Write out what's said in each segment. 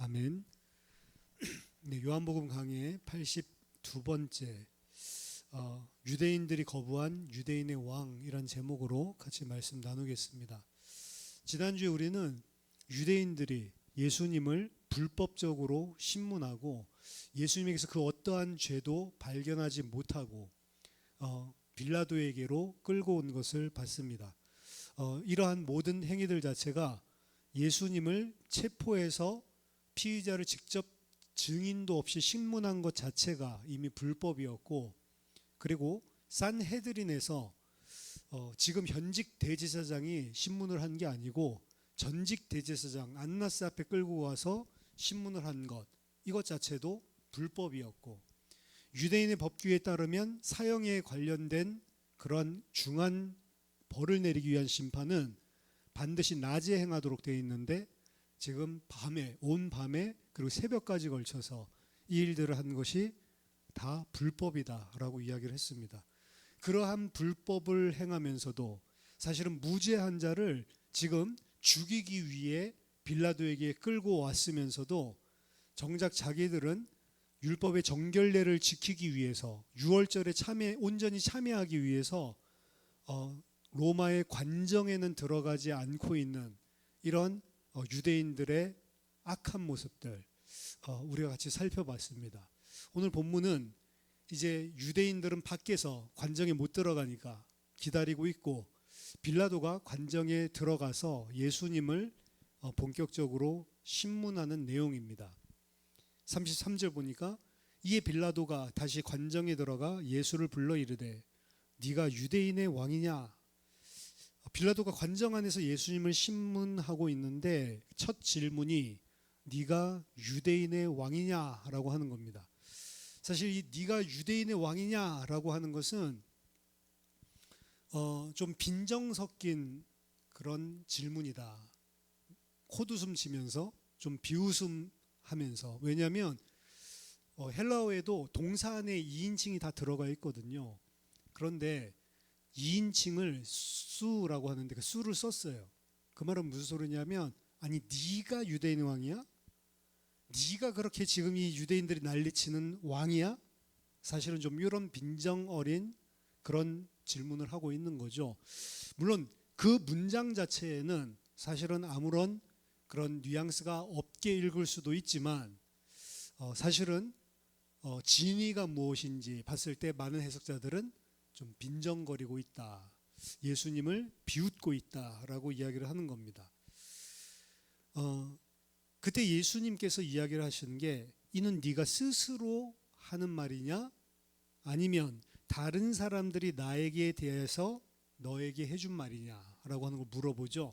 아멘. 네, 요한복음 강의 82번째 유대인들이 거부한 유대인의 왕이란 제목으로 같이 말씀 나누겠습니다. 지난주에 우리는 유대인들이 예수님을 불법적으로 신문하고 예수님에게서 그 어떠한 죄도 발견하지 못하고 빌라도에게로 끌고 온 것을 봤습니다. 이러한 모든 행위들 자체가 예수님을 체포해서 피의자를 직접 증인도 없이 신문한 것 자체가 이미 불법이었고, 그리고 산헤드린에서 지금 현직 대제사장이 신문을 한 게 아니고 전직 대제사장 안나스 앞에 끌고 와서 신문을 한 것, 이것 자체도 불법이었고, 유대인의 법규에 따르면 사형에 관련된 그런 중한 벌을 내리기 위한 심판은 반드시 낮에 행하도록 되어 있는데, 지금 밤에, 온 밤에 그리고 새벽까지 걸쳐서 이 일들을 한 것이 다 불법이다라고 이야기를 했습니다. 그러한 불법을 행하면서도 사실은 무죄한 자를 지금 죽이기 위해 빌라도에게 끌고 왔으면서도 정작 자기들은 율법의 정결례를 지키기 위해서, 유월절에 온전히 참여하기 위해서 로마의 관정에는 들어가지 않고 있는 이런 유대인들의 악한 모습들 우리가 같이 살펴봤습니다. 오늘 본문은 이제 유대인들은 밖에서 관정에 못 들어가니까 기다리고 있고, 빌라도가 관정에 들어가서 예수님을 본격적으로 신문하는 내용입니다. 33절 보니까 이에 빌라도가 다시 관정에 들어가 예수를 불러 이르되 네가 유대인의 왕이냐. 빌라도가 관정 안에서 예수님을 신문하고 있는데 첫 질문이 네가 유대인의 왕이냐라고 하는 겁니다. 사실 이 네가 유대인의 왕이냐라고 하는 것은 좀 빈정 섞인 그런 질문이다. 콧웃음 치면서 좀 비웃음 하면서. 왜냐하면 헬라어에도 동사 안에 2인칭이 다 들어가 있거든요. 그런데 2인칭을 수라고 하는데 그 수를 썼어요. 그 말은 무슨 소리냐면, 아니 네가 유대인의 왕이야? 네가 그렇게 지금 이 유대인들이 난리치는 왕이야? 사실은 좀 이런 빈정 어린 그런 질문을 하고 있는 거죠. 물론 그 문장 자체에는 사실은 아무런 그런 뉘앙스가 없게 읽을 수도 있지만, 사실은 진위가 무엇인지 봤을 때 많은 해석자들은 좀 빈정거리고 있다, 예수님을 비웃고 있다라고 이야기를 하는 겁니다. 그때 예수님께서 이야기를 하시는 게, 이는 네가 스스로 하는 말이냐 아니면 다른 사람들이 나에게 대해서 너에게 해준 말이냐라고 하는 걸 물어보죠.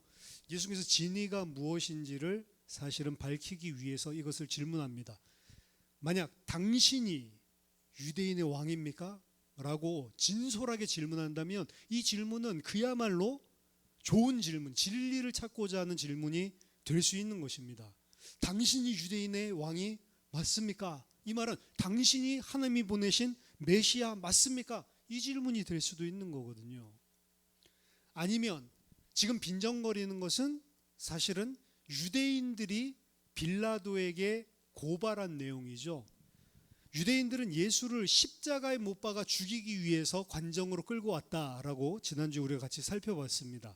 예수님께서 진위가 무엇인지를 사실은 밝히기 위해서 이것을 질문합니다. 만약 당신이 유대인의 왕입니까? 라고 진솔하게 질문한다면 이 질문은 그야말로 좋은 질문, 진리를 찾고자 하는 질문이 될 수 있는 것입니다. 당신이 유대인의 왕이 맞습니까? 이 말은 당신이 하나님이 보내신 메시아 맞습니까? 이 질문이 될 수도 있는 거거든요. 아니면 지금 빈정거리는 것은 사실은 유대인들이 빌라도에게 고발한 내용이죠. 유대인들은 예수를 십자가에 못 박아 죽이기 위해서 관정으로 끌고 왔다라고 지난주에 우리가 같이 살펴봤습니다.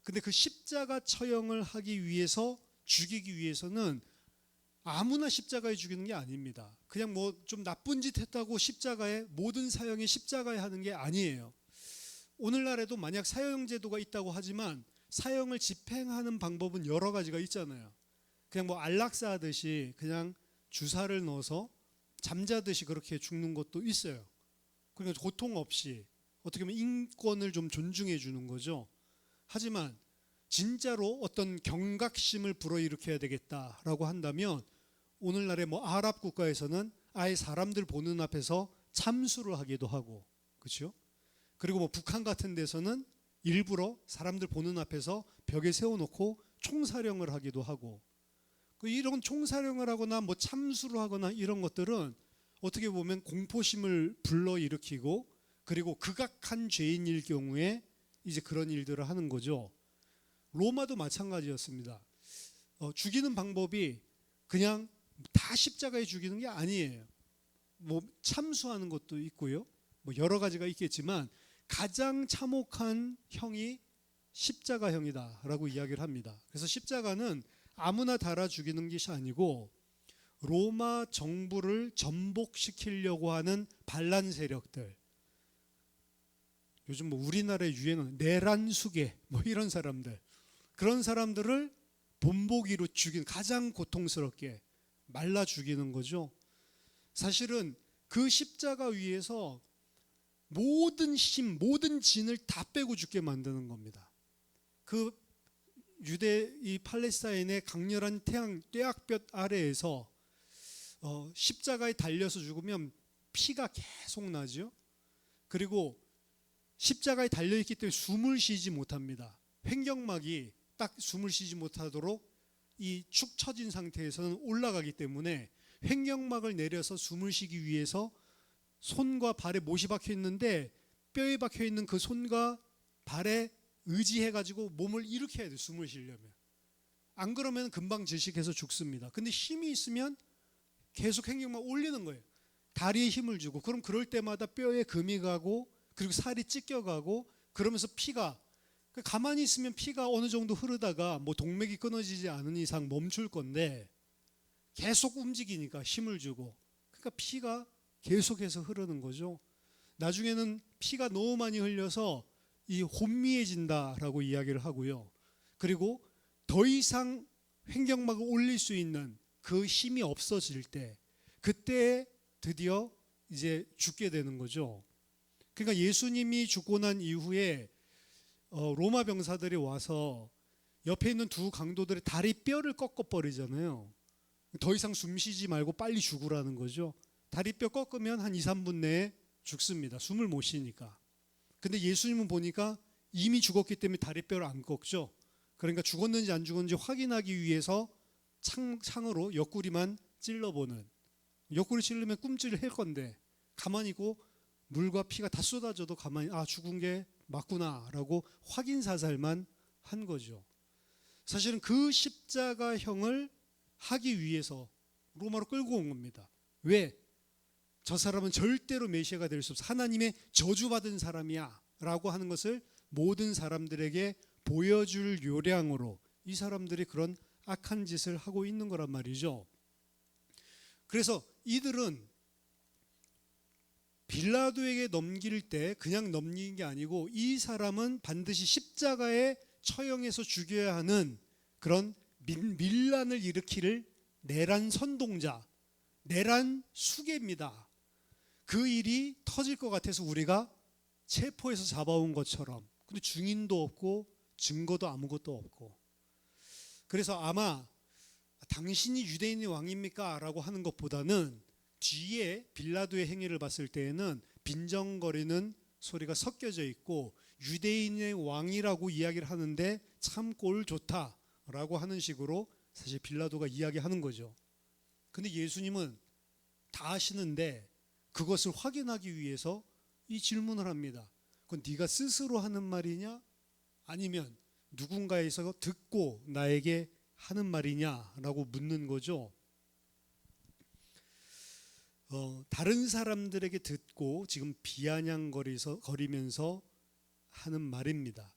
근데 그 십자가 처형을 하기 위해서, 죽이기 위해서는 아무나 십자가에 죽이는 게 아닙니다. 그냥 뭐 좀 나쁜 짓 했다고 십자가에, 모든 사형이 십자가에 하는 게 아니에요. 오늘날에도 만약 사형제도가 있다고 하지만 사형을 집행하는 방법은 여러 가지가 있잖아요. 그냥 뭐 안락사 하듯이 그냥 주사를 넣어서 잠자듯이 그렇게 죽는 것도 있어요. 그러니까 고통 없이, 어떻게 보면 인권을 좀 존중해 주는 거죠. 하지만 진짜로 어떤 경각심을 불어일으켜야 되겠다라고 한다면, 오늘날의 뭐 아랍 국가에서는 아예 사람들 보는 앞에서 참수를 하기도 하고, 그렇죠? 그리고 뭐 북한 같은 데서는 일부러 사람들 보는 앞에서 벽에 세워놓고 총사령을 하기도 하고, 이런 총사령을 하거나 뭐 참수를 하거나 이런 것들은 어떻게 보면 공포심을 불러일으키고, 그리고 극악한 죄인일 경우에 이제 그런 일들을 하는 거죠. 로마도 마찬가지였습니다. 죽이는 방법이 그냥 다 십자가에 죽이는 게 아니에요. 뭐 참수하는 것도 있고요. 뭐 여러 가지가 있겠지만 가장 참혹한 형이 십자가형이다라고 이야기를 합니다. 그래서 십자가는 아무나 달아 죽이는 것이 아니고 로마 정부를 전복시키려고 하는 반란 세력들, 요즘 뭐 우리나라의 유행은 내란수계 뭐 이런 사람들, 그런 사람들을 본보기로 죽이는, 가장 고통스럽게 말라 죽이는 거죠. 사실은 그 십자가 위에서 모든 힘, 모든 진을 다 빼고 죽게 만드는 겁니다. 그 유대, 이 팔레스타인의 강렬한 태양 뙤약볕 아래에서 십자가에 달려서 죽으면 피가 계속 나죠. 그리고 십자가에 달려있기 때문에 숨을 쉬지 못합니다. 횡격막이 딱 숨을 쉬지 못하도록 이 축 처진 상태에서는 올라가기 때문에 횡격막을 내려서 숨을 쉬기 위해서 손과 발에 못이 박혀 있는데 뼈에 박혀 있는 그 손과 발에 의지해가지고 몸을 일으켜야 돼요. 숨을 쉬려면. 안 그러면 금방 질식해서 죽습니다. 근데 힘이 있으면 계속 횡격막 올리는 거예요. 다리에 힘을 주고. 그럼 그럴 때마다 뼈에 금이 가고 그리고 살이 찢겨가고 그러면서 피가, 가만히 있으면 피가 어느 정도 흐르다가 뭐 동맥이 끊어지지 않은 이상 멈출 건데 계속 움직이니까 힘을 주고, 그러니까 피가 계속해서 흐르는 거죠. 나중에는 피가 너무 많이 흘려서 이 혼미해진다라고 이야기를 하고요. 그리고 더 이상 횡격막을 올릴 수 있는 그 힘이 없어질 때, 그때 드디어 이제 죽게 되는 거죠. 그러니까 예수님이 죽고 난 이후에 로마 병사들이 와서 옆에 있는 두 강도들의 다리 뼈를 꺾어버리잖아요. 더 이상 숨 쉬지 말고 빨리 죽으라는 거죠. 다리뼈 꺾으면 한 2, 3분 내에 죽습니다. 숨을 못 쉬니까. 근데 예수님은 보니까 이미 죽었기 때문에 다리뼈를 안 꺾죠. 그러니까 죽었는지 안 죽었는지 확인하기 위해서 창으로 옆구리만 찔러보는, 옆구리 찔르면 꿈찔을 할 건데 가만히 있고 물과 피가 다 쏟아져도 가만히, 아, 죽은 게 맞구나 라고 확인 사살만 한 거죠. 사실은 그 십자가형을 하기 위해서 로마로 끌고 온 겁니다. 왜? 저 사람은 절대로 메시아가 될 수 없어, 하나님의 저주받은 사람이야 라고 하는 것을 모든 사람들에게 보여줄 요량으로 이 사람들이 그런 악한 짓을 하고 있는 거란 말이죠. 그래서 이들은 빌라도에게 넘길 때 그냥 넘기는 게 아니고 이 사람은 반드시 십자가에 처형해서 죽여야 하는 그런 밀란을 일으킬 내란 선동자, 내란 수괴입니다. 그 일이 터질 것 같아서 우리가 체포해서 잡아온 것처럼. 근데 증인도 없고 증거도 아무것도 없고. 그래서 아마 당신이 유대인의 왕입니까? 라고 하는 것보다는 뒤에 빌라도의 행위를 봤을 때에는 빈정거리는 소리가 섞여져 있고 유대인의 왕이라고 이야기를 하는데 참 꼴 좋다라고 하는 식으로 사실 빌라도가 이야기하는 거죠. 근데 예수님은 다 아시는데 그것을 확인하기 위해서 이 질문을 합니다. 그건 네가 스스로 하는 말이냐? 아니면 누군가에서 듣고 나에게 하는 말이냐라고 묻는 거죠. 다른 사람들에게 듣고 지금 비아냥거리면서 하는 말입니다.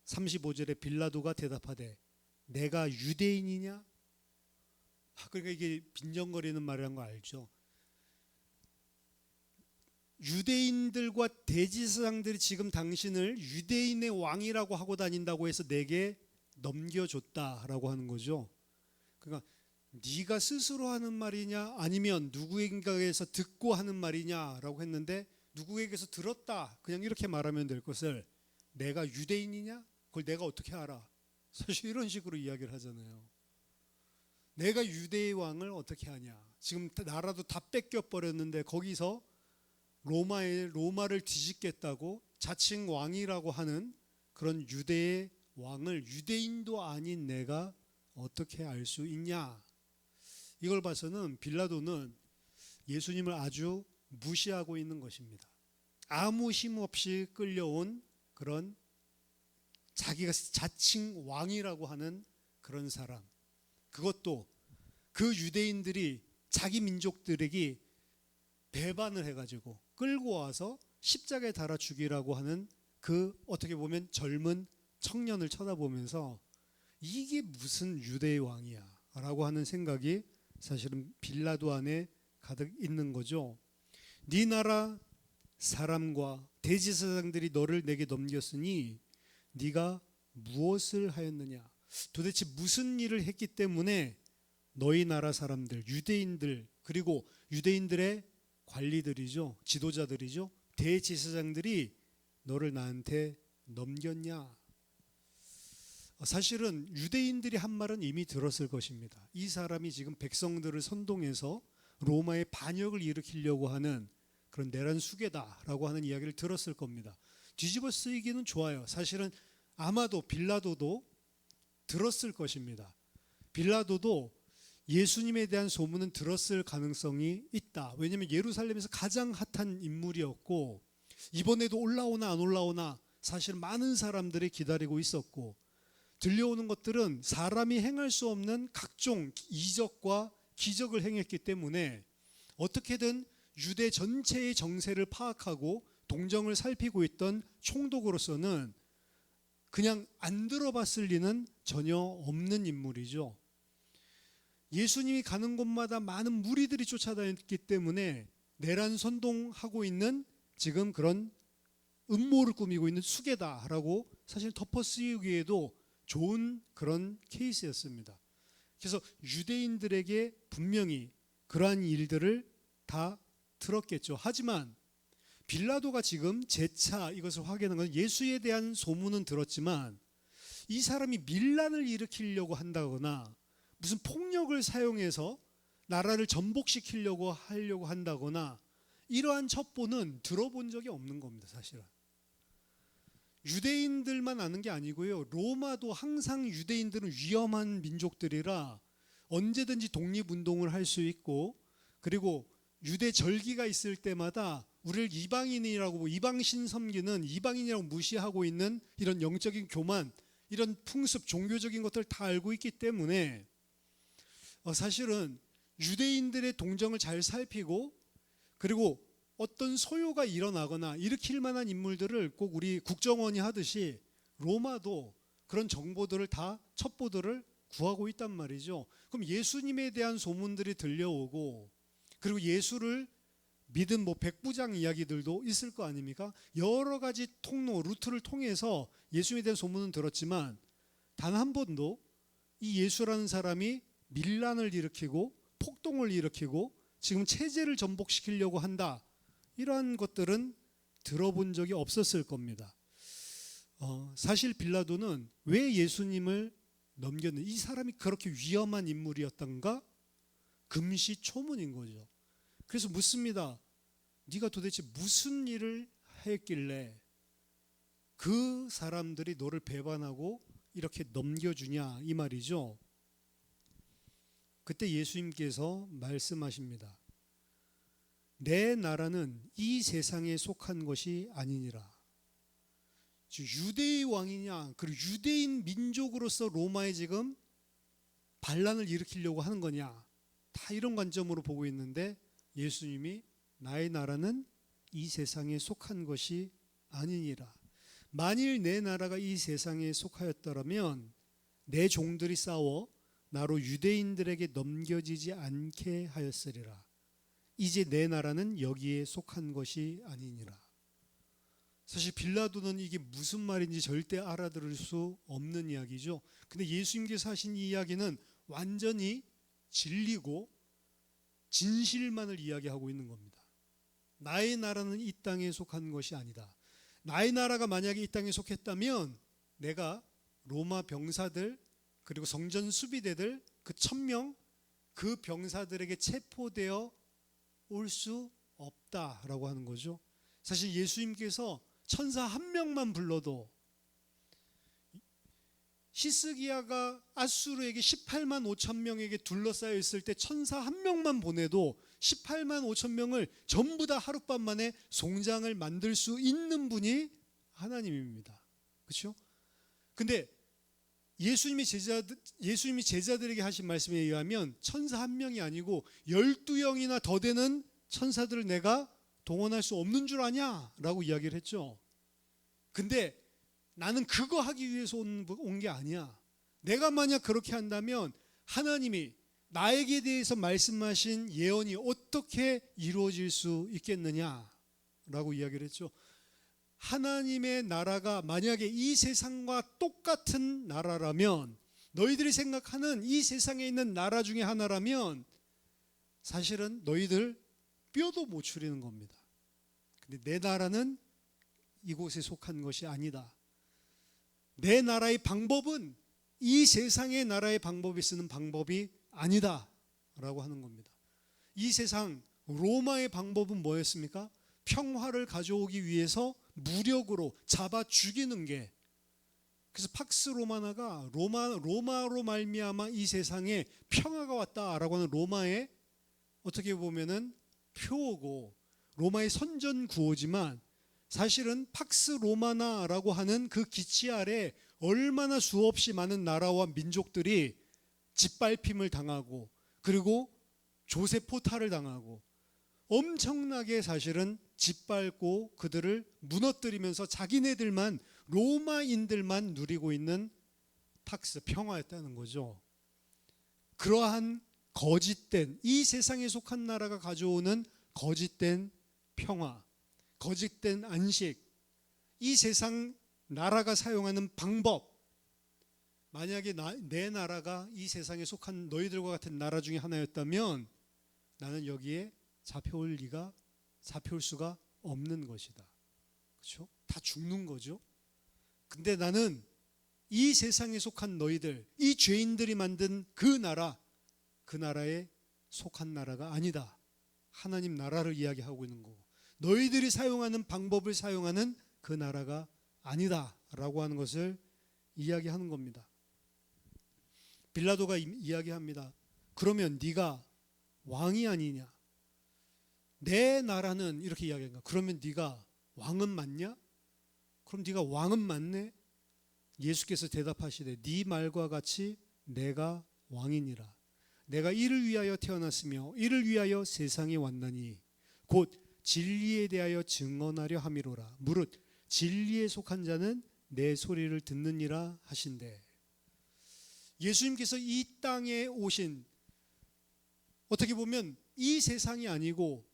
35절에 빌라도가 대답하되 내가 유대인이냐? 그러니까 이게 빈정거리는 말이라는 거 알죠? 유대인들과 대제사장들이 지금 당신을 유대인의 왕이라고 하고 다닌다고 해서 내게 넘겨줬다라고 하는 거죠. 그러니까 네가 스스로 하는 말이냐 아니면 누구에게서 듣고 하는 말이냐라고 했는데 누구에게서 들었다 그냥 이렇게 말하면 될 것을 내가 유대인이냐? 그걸 내가 어떻게 알아? 사실 이런 식으로 이야기를 하잖아요. 내가 유대의 왕을 어떻게 하냐? 지금 나라도 다 뺏겨버렸는데 거기서 로마를 뒤집겠다고 자칭 왕이라고 하는 그런 유대의 왕을 유대인도 아닌 내가 어떻게 알 수 있냐? 이걸 봐서는 빌라도는 예수님을 아주 무시하고 있는 것입니다. 아무 힘 없이 끌려온 그런 자기가 자칭 왕이라고 하는 그런 사람, 그것도 그 유대인들이 자기 민족들에게 배반을 해가지고 끌고 와서 십자가에 달아 죽이라고 하는 그 어떻게 보면 젊은 청년을 쳐다보면서 이게 무슨 유대의 왕이야 라고 하는 생각이 사실은 빌라도 안에 가득 있는 거죠. 네 나라 사람과 대제사장들이 너를 내게 넘겼으니 네가 무엇을 하였느냐. 도대체 무슨 일을 했기 때문에 너희 나라 사람들, 유대인들, 그리고 유대인들의 관리들이죠, 지도자들이죠, 대제사장들이 너를 나한테 넘겼냐. 사실은 유대인들이 한 말은 이미 들었을 것입니다. 이 사람이 지금 백성들을 선동해서 로마의 반역을 일으키려고 하는 그런 내란 수괴다라고 하는 이야기를 들었을 겁니다. 뒤집어 쓰이기는 좋아요. 사실은 아마도 빌라도도 들었을 것입니다. 빌라도도 예수님에 대한 소문은 들었을 가능성이 있다. 왜냐하면 예루살렘에서 가장 핫한 인물이었고 이번에도 올라오나 안 올라오나 사실 많은 사람들이 기다리고 있었고 들려오는 것들은 사람이 행할 수 없는 각종 이적과 기적을 행했기 때문에 어떻게든 유대 전체의 정세를 파악하고 동정을 살피고 있던 총독으로서는 그냥 안 들어봤을 리는 전혀 없는 인물이죠. 예수님이 가는 곳마다 많은 무리들이 쫓아다녔기 때문에 내란 선동하고 있는 지금 그런 음모를 꾸미고 있는 수괴다라고 사실 덮어쓰기에도 좋은 그런 케이스였습니다. 그래서 유대인들에게 분명히 그러한 일들을 다 들었겠죠. 하지만 빌라도가 지금 재차 이것을 확인한 건 예수에 대한 소문은 들었지만 이 사람이 밀란을 일으키려고 한다거나 무슨 폭력을 사용해서 나라를 전복시키려고 하려고 한다거나 이러한 첩보는 들어본 적이 없는 겁니다. 사실은 유대인들만 아는 게 아니고요, 로마도 항상 유대인들은 위험한 민족들이라 언제든지 독립운동을 할 수 있고, 그리고 유대 절기가 있을 때마다 우리를 이방인이라고, 이방신 섬기는, 이방인이라고 무시하고 있는 이런 영적인 교만, 이런 풍습, 종교적인 것들을 다 알고 있기 때문에 사실은 유대인들의 동정을 잘 살피고, 그리고 어떤 소요가 일어나거나 일으킬 만한 인물들을 꼭 우리 국정원이 하듯이 로마도 그런 정보들을 다, 첩보들을 구하고 있단 말이죠. 그럼 예수님에 대한 소문들이 들려오고, 그리고 예수를 믿은 백부장 이야기들도 있을 거 아닙니까? 여러 가지 통로, 루트를 통해서 예수님에 대한 소문은 들었지만 단 한 번도 이 예수라는 사람이 밀란을 일으키고 폭동을 일으키고 지금 체제를 전복시키려고 한다, 이러한 것들은 들어본 적이 없었을 겁니다. 사실 빌라도는 왜 예수님을 넘겼는지, 이 사람이 그렇게 위험한 인물이었던가 금시초문인 거죠. 그래서 묻습니다. 네가 도대체 무슨 일을 했길래 그 사람들이 너를 배반하고 이렇게 넘겨주냐, 이 말이죠. 그때 예수님께서 말씀하십니다. 내 나라는 이 세상에 속한 것이 아니니라. 유대의 왕이냐, 그리고 유대인 민족으로서 로마에 지금 반란을 일으키려고 하는 거냐, 다 이런 관점으로 보고 있는데 예수님이 나의 나라는 이 세상에 속한 것이 아니니라. 만일 내 나라가 이 세상에 속하였더라면 내 종들이 싸워 나로 유대인들에게 넘겨지지 않게 하였으리라. 이제 내 나라는 여기에 속한 것이 아니니라. 사실 빌라도는 이게 무슨 말인지 절대 알아들을 수 없는 이야기죠. 근데 예수님께서 하신 이 이야기는 완전히 진리고 진실만을 이야기하고 있는 겁니다. 나의 나라는 이 땅에 속한 것이 아니다. 나의 나라가 만약에 이 땅에 속했다면 내가 로마 병사들, 그리고 성전 수비대들 그 1000명, 그 병사들에게 체포되어 올 수 없다라고 하는 거죠. 사실 예수님께서 천사 한 명만 불러도, 히스기야가 아수르에게 18만 5천 명에게 둘러싸여 있을 때 천사 한 명만 보내도 18만 5천 명을 전부 다 하룻밤 만에 송장을 만들 수 있는 분이 하나님입니다. 그렇죠? 근데 예수님이 제자들에게 하신 말씀에 의하면 천사 한 명이 아니고 12영이나 더 되는 천사들을 내가 동원할 수 없는 줄 아냐? 라고 이야기를 했죠. 근데 나는 그거 하기 위해서 온 게 아니야. 내가 만약 그렇게 한다면 하나님이 나에게 대해서 말씀하신 예언이 어떻게 이루어질 수 있겠느냐라고 이야기를 했죠. 하나님의 나라가 만약에 이 세상과 똑같은 나라라면, 너희들이 생각하는 이 세상에 있는 나라 중에 하나라면 사실은 너희들 뼈도 못 추리는 겁니다. 근데 내 나라는 이곳에 속한 것이 아니다. 내 나라의 방법은 이 세상의 나라의 방법이 쓰는 방법이 아니다 라고 하는 겁니다. 이 세상 로마의 방법은 뭐였습니까? 평화를 가져오기 위해서 무력으로 잡아 죽이는 게, 그래서 팍스 로마나가 로마로 말미암아 이 세상에 평화가 왔다라고 하는 로마의 어떻게 보면은 표어고 로마의 선전구호지만, 사실은 팍스 로마나라고 하는 그 기치 아래 얼마나 수없이 많은 나라와 민족들이 짓밟힘을 당하고, 그리고 조세 포탈을 당하고 엄청나게 사실은 짓밟고 그들을 무너뜨리면서 자기네들만, 로마인들만 누리고 있는 팍스 평화였다는 거죠. 그러한 거짓된, 이 세상에 속한 나라가 가져오는 거짓된 평화, 거짓된 안식, 이 세상 나라가 사용하는 방법, 만약에 내 나라가 이 세상에 속한 너희들과 같은 나라 중에 하나였다면 나는 여기에 잡혀올 수가 없는 것이다. 그렇죠? 다 죽는 거죠. 근데 나는 이 세상에 속한 너희들, 이 죄인들이 만든 그 나라에 속한 나라가 아니다. 하나님 나라를 이야기하고 있는 거고, 너희들이 사용하는 방법을 사용하는 그 나라가 아니다 라고 하는 것을 이야기하는 겁니다. 빌라도가 이야기합니다. 그러면 네가 왕이 아니냐? 내 나라는, 이렇게 이야기한가? 그러면 네가 왕은 맞냐? 그럼 네가 왕은 맞네? 예수께서 대답하시되 네 말과 같이 내가 왕이니라. 내가 이를 위하여 태어났으며 이를 위하여 세상에 왔나니 곧 진리에 대하여 증언하려 함이로라. 무릇 진리에 속한 자는 내 소리를 듣느니라 하신대. 예수님께서 이 땅에 오신, 어떻게 보면 이 세상이 아니고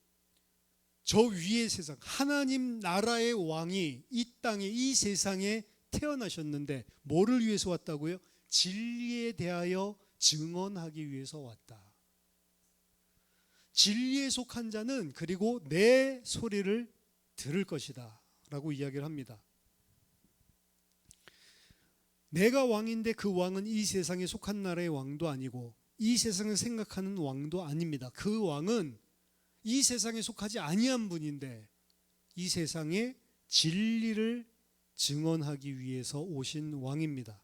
저 위의 세상, 하나님 나라의 왕이 이 땅에, 이 세상에 태어나셨는데 뭐를 위해서 왔다고요? 진리에 대하여 증언하기 위해서 왔다. 진리에 속한 자는 그리고 내 소리를 들을 것이다 라고 이야기를 합니다. 내가 왕인데 그 왕은 이 세상에 속한 나라의 왕도 아니고 이 세상을 생각하는 왕도 아닙니다. 그 왕은 이 세상에 속하지 아니한 분인데 이 세상에 진리를 증언하기 위해서 오신 왕입니다.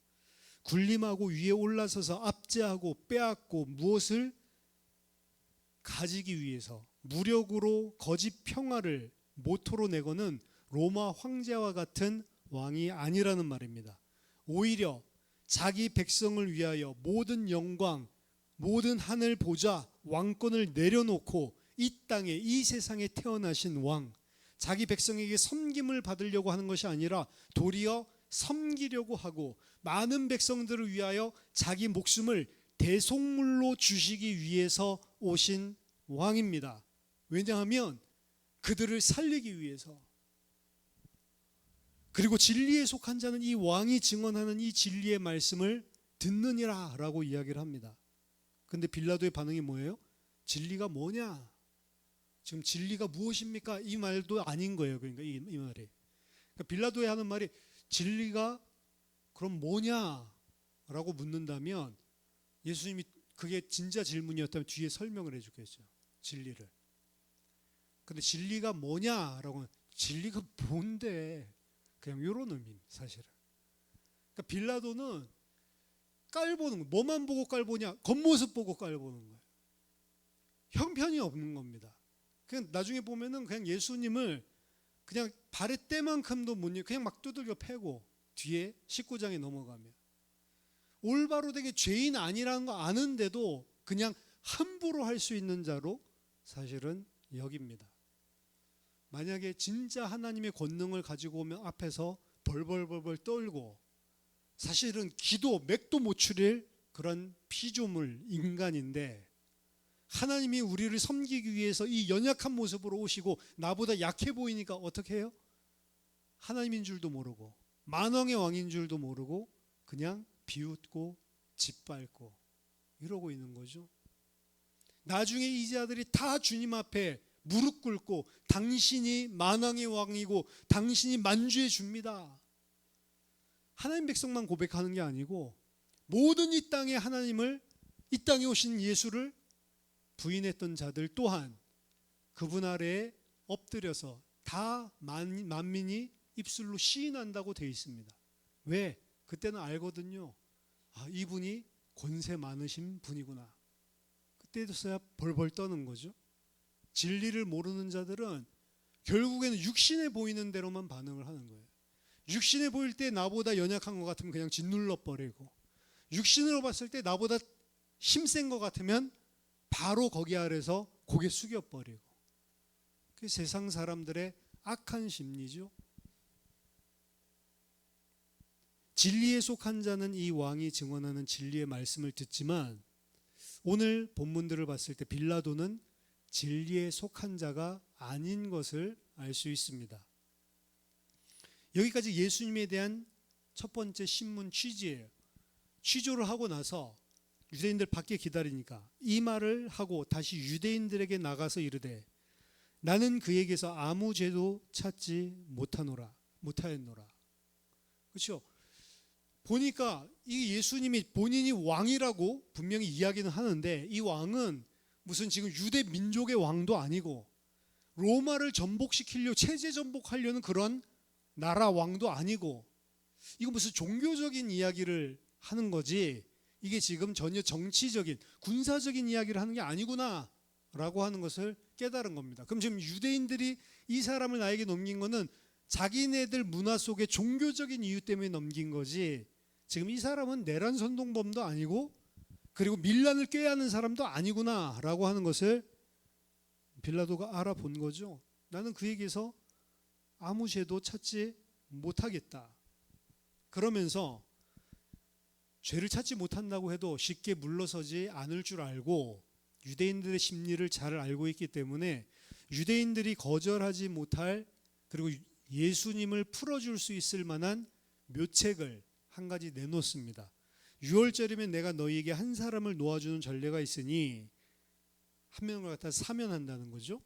군림하고 위에 올라서서 압제하고 빼앗고 무엇을 가지기 위해서 무력으로 거짓 평화를 모토로 내고는 로마 황제와 같은 왕이 아니라는 말입니다. 오히려 자기 백성을 위하여 모든 영광, 모든 하늘 보좌, 왕권을 내려놓고 이 땅에, 이 세상에 태어나신 왕, 자기 백성에게 섬김을 받으려고 하는 것이 아니라 도리어 섬기려고 하고 많은 백성들을 위하여 자기 목숨을 대속물로 주시기 위해서 오신 왕입니다. 왜냐하면 그들을 살리기 위해서. 그리고 진리에 속한 자는 이 왕이 증언하는 이 진리의 말씀을 듣느니라 라고 이야기를 합니다. 근데 빌라도의 반응이 뭐예요? 진리가 뭐냐? 지금 진리가 무엇입니까? 이 말도 아닌 거예요. 그러니까 이 말이. 그러니까 빌라도의 하는 말이 진리가 그럼 뭐냐? 라고 묻는다면 예수님이 그게 진짜 질문이었다면 뒤에 설명을 해주겠죠. 진리를. 근데 진리가 뭐냐라고 하면 진리가 뭔데? 그냥 이런 의미입니다. 사실은. 그러니까 빌라도는 깔보는 거, 뭐만 보고 깔보냐? 겉모습 보고 깔보는 거예요. 형편이 없는 겁니다. 그냥 나중에 보면은 그냥 예수님을 그냥 발의 때만큼도 못 그냥 막 두들겨 패고 뒤에 19장에 넘어가면 올바로 되게 죄인 아니라는 거 아는데도 그냥 함부로 할 수 있는 자로 사실은 여깁니다. 만약에 진짜 하나님의 권능을 가지고 오면 앞에서 벌벌벌벌 떨고 사실은 기도 맥도 못 추릴 그런 피조물 인간인데 하나님이 우리를 섬기기 위해서 이 연약한 모습으로 오시고 나보다 약해 보이니까 어떻게 해요? 하나님인 줄도 모르고 만왕의 왕인 줄도 모르고 그냥 비웃고 짓밟고 이러고 있는 거죠. 나중에 이 자들이 다 주님 앞에 무릎 꿇고 당신이 만왕의 왕이고 당신이 만주해 줍니다. 하나님 백성만 고백하는 게 아니고 모든 이 땅에 하나님을, 이 땅에 오신 예수를 부인했던 자들 또한 그분 아래에 엎드려서 다 만민이 입술로 시인한다고 되어 있습니다. 왜? 그때는 알거든요. 아, 이분이 권세 많으신 분이구나. 그때서야 벌벌 떠는 거죠. 진리를 모르는 자들은 결국에는 육신에 보이는 대로만 반응을 하는 거예요. 육신에 보일 때 나보다 연약한 것 같으면 그냥 짓눌러 버리고, 육신으로 봤을 때 나보다 힘센 것 같으면 바로 거기 아래서 고개 숙여 버리고. 그게 세상 사람들의 악한 심리죠. 진리에 속한 자는 이 왕이 증언하는 진리의 말씀을 듣지만 오늘 본문들을 봤을 때 빌라도는 진리에 속한 자가 아닌 것을 알 수 있습니다. 여기까지 예수님에 대한 첫 번째 신문 취지예요. 취조를 하고 나서 유대인들 밖에 기다리니까 이 말을 하고 다시 유대인들에게 나가서 이르되 나는 그에게서 아무 죄도 찾지 못하였노라. 그렇죠? 보니까 이 예수님이 본인이 왕이라고 분명히 이야기는 하는데 이 왕은 무슨 지금 유대 민족의 왕도 아니고 로마를 전복시키려 체제 전복하려는 그런 나라 왕도 아니고 이거 무슨 종교적인 이야기를 하는 거지 이게 지금 전혀 정치적인 군사적인 이야기를 하는 게 아니구나 라고 하는 것을 깨달은 겁니다. 그럼 지금 유대인들이 이 사람을 나에게 넘긴 거는 자기네들 문화 속에 종교적인 이유 때문에 넘긴 거지 지금 이 사람은 내란 선동범도 아니고 그리고 밀란을 꾀하는 사람도 아니구나 라고 하는 것을 빌라도가 알아본 거죠. 나는 그에게서 아무 죄도 찾지 못하겠다. 그러면서 죄를 찾지 못한다고 해도 쉽게 물러서지 않을 줄 알고 유대인들의 심리를 잘 알고 있기 때문에 유대인들이 거절하지 못할 그리고 예수님을 풀어줄 수 있을 만한 묘책을 한 가지 내놓습니다. 6월절이면 내가 너희에게 한 사람을 놓아주는 전례가 있으니 한 명을 갖다 사면한다는 거죠.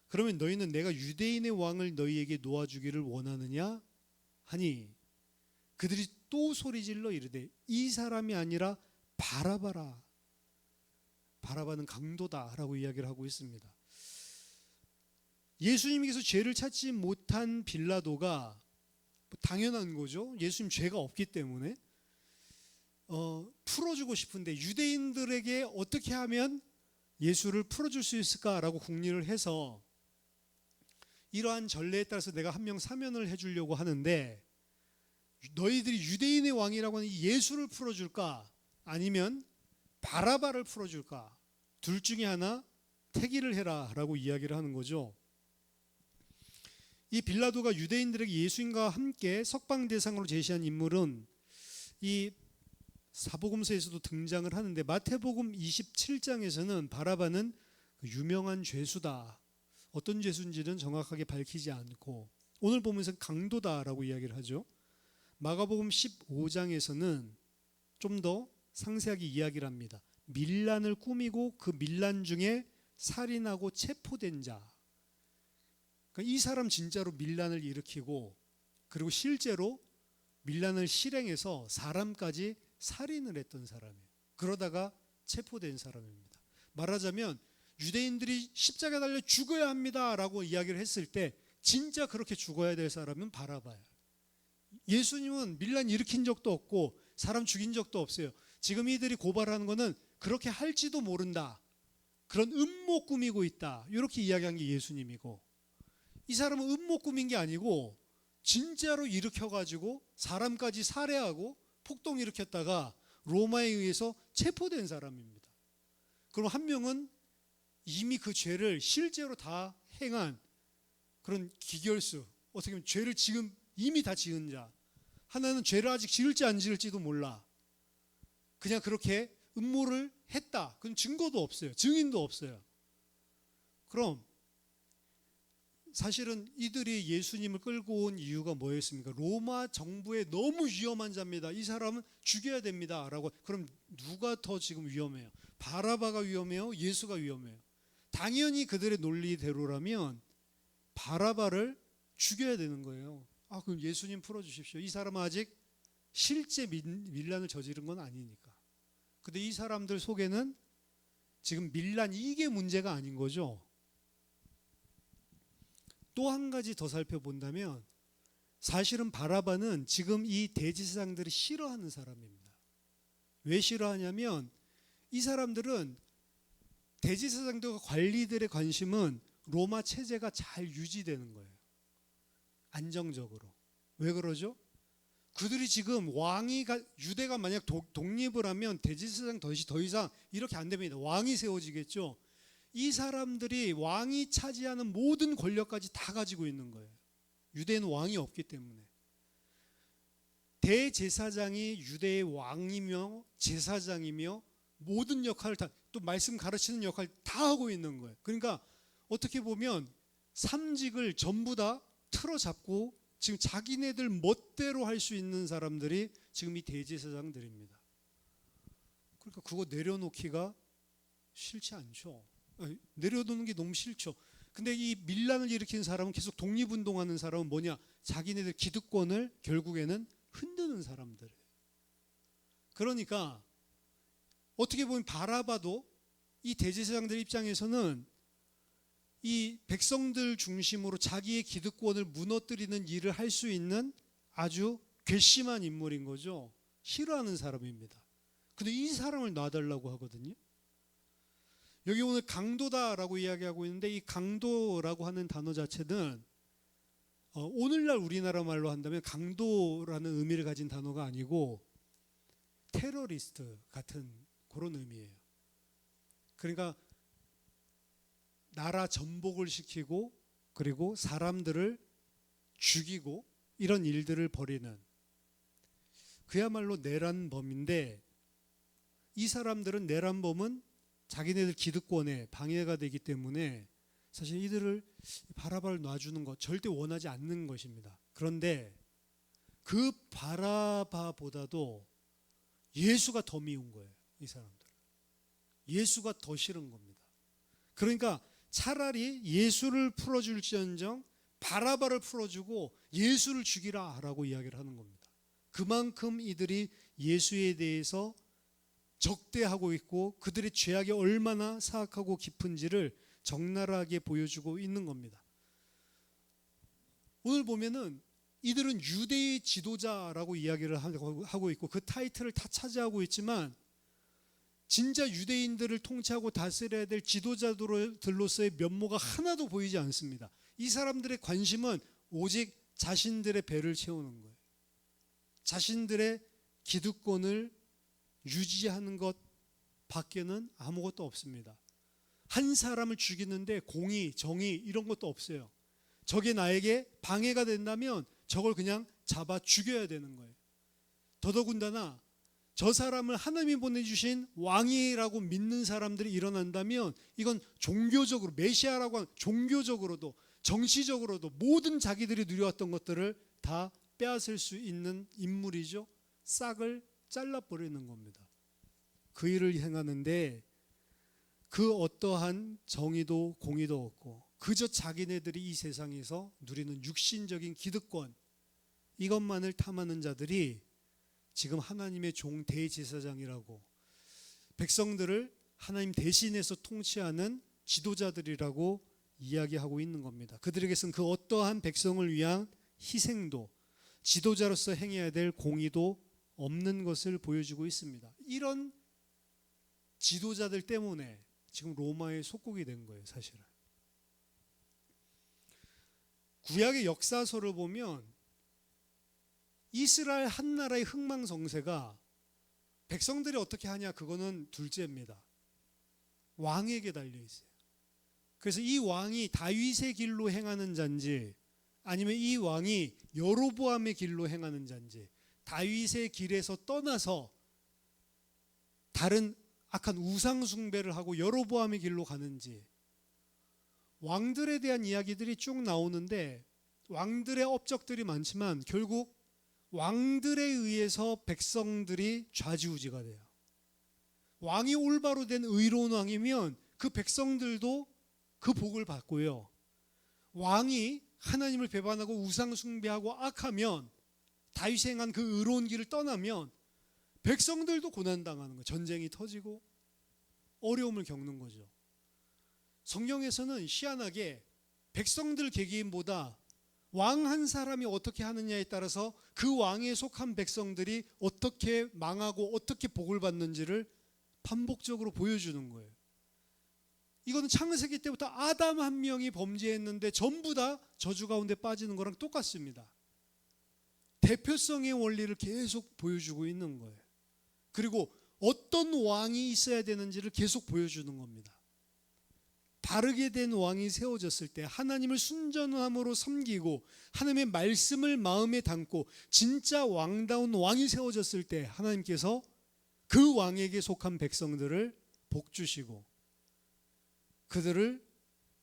그러면 너희는 내가 유대인의 왕을 너희에게 놓아주기를 원하느냐 하니 그들이 또 소리질러 이르되 이 사람이 아니라 바라바라. 바라바는 강도다라고 이야기를 하고 있습니다. 예수님께서 죄를 찾지 못한 빌라도가 당연한 거죠. 예수님 죄가 없기 때문에 풀어주고 싶은데 유대인들에게 어떻게 하면 예수를 풀어줄 수 있을까라고 궁리를 해서 이러한 전례에 따라서 내가 한 명 사면을 해주려고 하는데 너희들이 유대인의 왕이라고 하는 이 예수를 풀어줄까 아니면 바라바를 풀어줄까 둘 중에 하나 택의를 해라 라고 이야기를 하는 거죠. 이 빌라도가 유대인들에게 예수님과 함께 석방 대상으로 제시한 인물은 이 사복음서에서도 등장을 하는데 마태복음 27장에서는 바라바는 유명한 죄수다. 어떤 죄수인지는 정확하게 밝히지 않고 오늘 보면서 강도다라고 이야기를 하죠. 마가복음 15장에서는 좀 더 상세하게 이야기를 합니다. 밀란을 꾸미고 그 밀란 중에 살인하고 체포된 자. 그러니까 이 사람 진짜로 밀란을 일으키고 그리고 실제로 밀란을 실행해서 사람까지 살인을 했던 사람이에요. 그러다가 체포된 사람입니다. 말하자면 유대인들이 십자가에 달려 죽어야 합니다라고 이야기를 했을 때 진짜 그렇게 죽어야 될 사람은 바라바예요. 예수님은 밀란 일으킨 적도 없고 사람 죽인 적도 없어요. 지금 이들이 고발하는 거는 그렇게 할지도 모른다. 그런 음모 꾸미고 있다. 이렇게 이야기한 게 예수님이고 이 사람은 음모 꾸민 게 아니고 진짜로 일으켜가지고 사람까지 살해하고 폭동 일으켰다가 로마에 의해서 체포된 사람입니다. 그럼 한 명은 이미 그 죄를 실제로 다 행한 그런 기결수, 어떻게 보면 죄를 지금 이미 다 지은 자, 하나는 죄를 아직 지을지 안 지을지도 몰라. 그냥 그렇게 음모를 했다. 그건 증거도 없어요. 증인도 없어요. 그럼 사실은 이들이 예수님을 끌고 온 이유가 뭐였습니까? 로마 정부에 너무 위험한 자입니다. 이 사람은 죽여야 됩니다. 라고. 그럼 누가 더 지금 위험해요? 바라바가 위험해요? 예수가 위험해요? 당연히 그들의 논리대로라면 바라바를 죽여야 되는 거예요. 그럼 예수님 풀어주십시오. 이 사람은 아직 실제 밀란을 저지른 건 아니니까. 근데 이 사람들 속에는 지금 밀란 이게 문제가 아닌 거죠. 또 한 가지 더 살펴본다면 사실은 바라바는 지금 이 대제사장들이 싫어하는 사람입니다. 왜 싫어하냐면 이 사람들은 대제사장들과 관리들의 관심은 로마 체제가 잘 유지되는 거예요. 안정적으로. 왜 그러죠? 그들이 지금 유대가 만약 독립을 하면 대제사장 더 이상 이렇게 안 됩니다. 왕이 세워지겠죠. 이 사람들이 왕이 차지하는 모든 권력까지 다 가지고 있는 거예요. 유대는 왕이 없기 때문에. 대제사장이 유대의 왕이며 제사장이며 모든 역할을 또 말씀 가르치는 역할 다 하고 있는 거예요. 그러니까 어떻게 보면 삼직을 전부 다 틀어잡고 지금 자기네들 멋대로 할 수 있는 사람들이 지금 이 대제사장들입니다. 그러니까 그거 내려놓기가 싫지 않죠. 내려놓는 게 너무 싫죠. 근데 이 밀란을 일으킨 사람은 계속 독립운동하는 사람은 뭐냐? 자기네들 기득권을 결국에는 흔드는 사람들이에요. 그러니까 어떻게 보면 바라바도 이 대제사장들 입장에서는 이 백성들 중심으로 자기의 기득권을 무너뜨리는 일을 할 수 있는 아주 괘씸한 인물인 거죠. 싫어하는 사람입니다. 근데 이 사람을 놔달라고 하거든요. 여기 오늘 강도다라고 이야기하고 있는데 이 강도라고 하는 단어 자체는 오늘날 우리나라 말로 한다면 강도라는 의미를 가진 단어가 아니고 테러리스트 같은 그런 의미예요. 그러니까 나라 전복을 시키고 그리고 사람들을 죽이고 이런 일들을 벌이는 그야말로 내란범인데 이 사람들은 내란범은 자기네들 기득권에 방해가 되기 때문에 사실 이들을 바라바를 놔주는 것 절대 원하지 않는 것입니다. 그런데 그 바라바보다도 예수가 더 미운 거예요. 이 사람들. 예수가 더 싫은 겁니다. 그러니까 차라리 예수를 풀어줄지언정 바라바를 풀어주고 예수를 죽이라라고 이야기를 하는 겁니다. 그만큼 이들이 예수에 대해서 적대하고 있고 그들의 죄악이 얼마나 사악하고 깊은지를 적나라하게 보여주고 있는 겁니다. 오늘 보면은 이들은 유대의 지도자라고 이야기를 하고 있고 그 타이틀을 다 차지하고 있지만 진짜 유대인들을 통치하고 다스려야 될 지도자들로서의 면모가 하나도 보이지 않습니다. 이 사람들의 관심은 오직 자신들의 배를 채우는 거예요. 자신들의 기득권을 유지하는 것 밖에는 아무것도 없습니다. 한 사람을 죽이는데 공의, 정의 이런 것도 없어요. 저게 나에게 방해가 된다면 저걸 그냥 잡아 죽여야 되는 거예요. 더더군다나 저 사람을 하나님이 보내주신 왕이라고 믿는 사람들이 일어난다면 이건 종교적으로 메시아라고 하는 종교적으로도 정치적으로도 모든 자기들이 누려왔던 것들을 다 빼앗을 수 있는 인물이죠. 싹을 잘라버리는 겁니다. 그 일을 행하는데 그 어떠한 정의도 공의도 없고 그저 자기네들이 이 세상에서 누리는 육신적인 기득권 이것만을 탐하는 자들이 지금 하나님의 종 대제사장이라고 백성들을 하나님 대신해서 통치하는 지도자들이라고 이야기하고 있는 겁니다. 그들에게서는 그 어떠한 백성을 위한 희생도 지도자로서 행해야 될 공의도 없는 것을 보여주고 있습니다. 이런 지도자들 때문에 지금 로마의 속국이 된 거예요, 사실은. 구약의 역사서를 보면 이스라엘 한 나라의 흥망성쇠가 백성들이 어떻게 하냐 그거는 둘째입니다. 왕에게 달려 있어요. 그래서 이 왕이 다윗의 길로 행하는 자인지 아니면 이 왕이 여로보암의 길로 행하는 자인지, 다윗의 길에서 떠나서 다른 악한 우상 숭배를 하고 여로보암의 길로 가는지, 왕들에 대한 이야기들이 쭉 나오는데 왕들의 업적들이 많지만 결국 왕들에 의해서 백성들이 좌지우지가 돼요. 왕이 올바로 된 의로운 왕이면 그 백성들도 그 복을 받고요. 왕이 하나님을 배반하고 우상 숭배하고 악하면, 다윗이 행한 그 의로운 길을 떠나면 백성들도 고난당하는 거예요. 전쟁이 터지고 어려움을 겪는 거죠. 성경에서는 희한하게 백성들 개개인보다 왕 한 사람이 어떻게 하느냐에 따라서 그 왕에 속한 백성들이 어떻게 망하고 어떻게 복을 받는지를 반복적으로 보여주는 거예요. 이거는 창세기 때부터 아담 한 명이 범죄했는데 전부 다 저주 가운데 빠지는 거랑 똑같습니다. 대표성의 원리를 계속 보여주고 있는 거예요. 그리고 어떤 왕이 있어야 되는지를 계속 보여주는 겁니다. 바르게 된 왕이 세워졌을 때 하나님을 순전함으로 섬기고 하나님의 말씀을 마음에 담고 진짜 왕다운 왕이 세워졌을 때 하나님께서 그 왕에게 속한 백성들을 복 주시고 그들을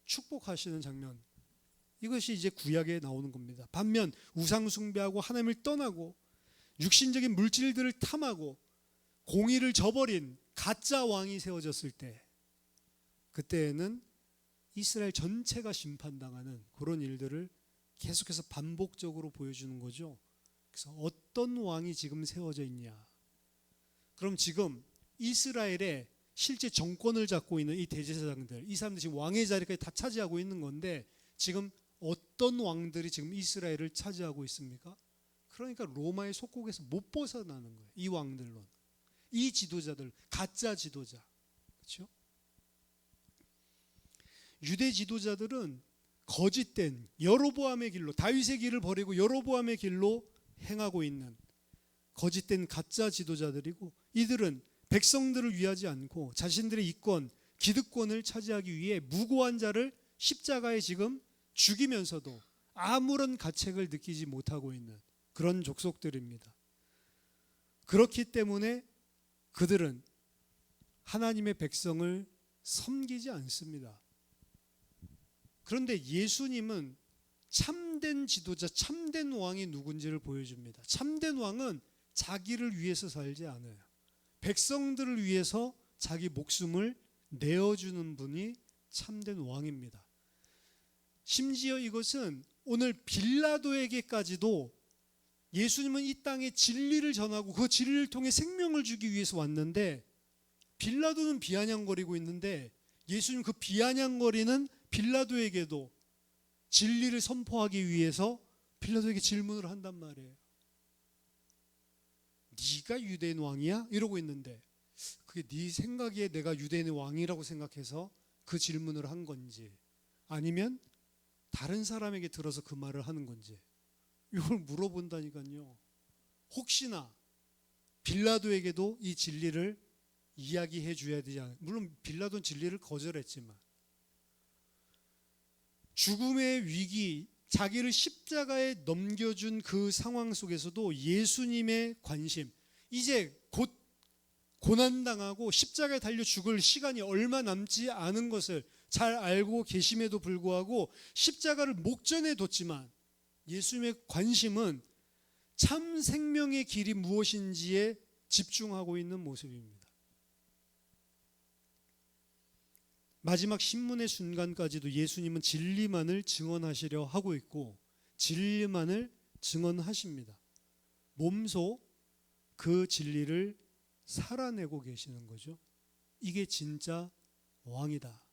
축복하시는 장면, 이것이 이제 구약에 나오는 겁니다. 반면 우상 숭배하고 하나님을 떠나고 육신적인 물질들을 탐하고 공의를 저버린 가짜 왕이 세워졌을 때, 그때에는 이스라엘 전체가 심판당하는 그런 일들을 계속해서 반복적으로 보여주는 거죠. 그래서 어떤 왕이 지금 세워져 있냐? 그럼 지금 이스라엘의 실제 정권을 잡고 있는 이 대제사장들, 이 사람들이 지금 왕의 자리까지 다 차지하고 있는 건데 지금 어떤 왕들이 지금 이스라엘을 차지하고 있습니까? 그러니까 로마의 속국에서 못 벗어나는 거예요. 이 왕들로, 이 지도자들, 가짜 지도자, 그렇죠? 유대 지도자들은 거짓된 여로보암의 길로, 다윗의 길을 버리고 여로보암의 길로 행하고 있는 거짓된 가짜 지도자들이고, 이들은 백성들을 위하지 않고 자신들의 이권, 기득권을 차지하기 위해 무고한 자를 십자가에 지금 죽이면서도 아무런 가책을 느끼지 못하고 있는 그런 족속들입니다. 그렇기 때문에 그들은 하나님의 백성을 섬기지 않습니다. 그런데 예수님은 참된 지도자, 참된 왕이 누군지를 보여줍니다. 참된 왕은 자기를 위해서 살지 않아요. 백성들을 위해서 자기 목숨을 내어주는 분이 참된 왕입니다. 심지어 이것은 오늘 빌라도에게까지도, 예수님은 이 땅에 진리를 전하고 그 진리를 통해 생명을 주기 위해서 왔는데, 빌라도는 비아냥거리고 있는데 예수님 그 비아냥거리는 빌라도에게도 진리를 선포하기 위해서 빌라도에게 질문을 한단 말이에요. 네가 유대인 왕이야? 이러고 있는데 그게 네 생각에 내가 유대인의 왕이라고 생각해서 그 질문을 한 건지, 아니면 다른 사람에게 들어서 그 말을 하는 건지, 이걸 물어본다니까요. 혹시나 빌라도에게도 이 진리를 이야기해 줘야 되지 않아요? 물론 빌라도는 진리를 거절했지만 죽음의 위기, 자기를 십자가에 넘겨준 그 상황 속에서도 예수님의 관심, 이제 곧 고난당하고 십자가에 달려 죽을 시간이 얼마 남지 않은 것을 잘 알고 계심에도 불구하고 십자가를 목전에 뒀지만 예수님의 관심은 참 생명의 길이 무엇인지에 집중하고 있는 모습입니다. 마지막 신문의 순간까지도 예수님은 진리만을 증언하시려 하고 있고 진리만을 증언하십니다. 몸소 그 진리를 살아내고 계시는 거죠. 이게 진짜 왕이다.